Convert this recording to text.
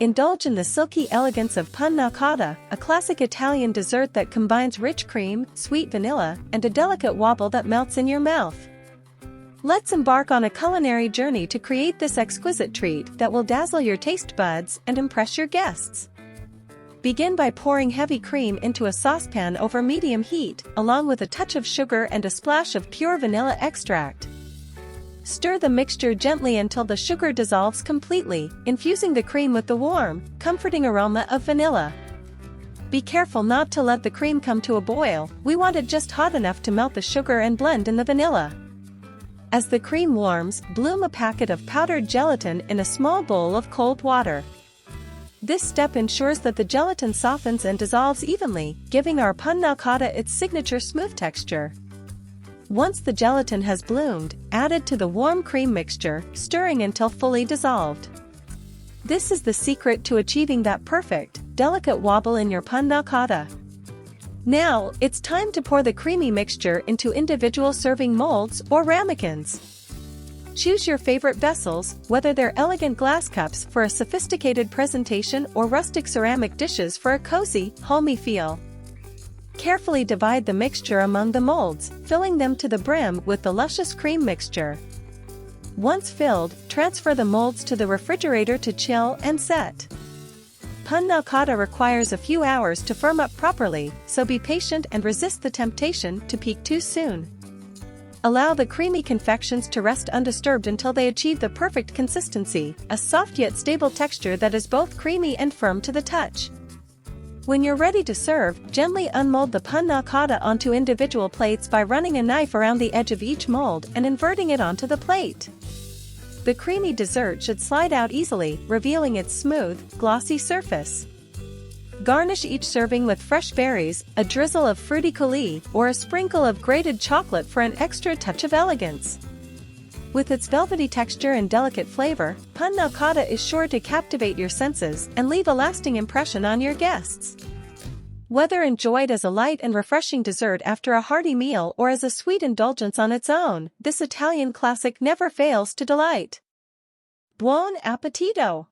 Indulge in the silky elegance of Panna Cotta, a classic Italian dessert that combines rich cream, sweet vanilla, and a delicate wobble that melts in your mouth. Let's embark on a culinary journey to create this exquisite treat that will dazzle your taste buds and impress your guests. Begin by pouring heavy cream into a saucepan over medium heat, along with a touch of sugar and a splash of pure vanilla extract. Stir the mixture gently until the sugar dissolves completely, infusing the cream with the warm, comforting aroma of vanilla. Be careful not to let the cream come to a boil, we want it just hot enough to melt the sugar and blend in the vanilla. As the cream warms, bloom a packet of powdered gelatin in a small bowl of cold water. This step ensures that the gelatin softens and dissolves evenly, giving our Panna Cotta its signature smooth texture. Once the gelatin has bloomed, add it to the warm cream mixture, stirring until fully dissolved. This is the secret to achieving that perfect, delicate wobble in your Panna Cotta. Now, it's time to pour the creamy mixture into individual serving molds or ramekins. Choose your favorite vessels, whether they're elegant glass cups for a sophisticated presentation or rustic ceramic dishes for a cozy, homey feel. Carefully divide the mixture among the molds, filling them to the brim with the luscious cream mixture. Once filled, transfer the molds to the refrigerator to chill and set. Panna Cotta requires a few hours to firm up properly, so be patient and resist the temptation to peak too soon. Allow the creamy confections to rest undisturbed until they achieve the perfect consistency, a soft yet stable texture that is both creamy and firm to the touch. When you're ready to serve, gently unmold the Panna Cotta onto individual plates by running a knife around the edge of each mold and inverting it onto the plate. The creamy dessert should slide out easily, revealing its smooth, glossy surface. Garnish each serving with fresh berries, a drizzle of fruity coulis, or a sprinkle of grated chocolate for an extra touch of elegance. With its velvety texture and delicate flavor, Panna Cotta is sure to captivate your senses and leave a lasting impression on your guests. Whether enjoyed as a light and refreshing dessert after a hearty meal or as a sweet indulgence on its own, this Italian classic never fails to delight. Buon appetito!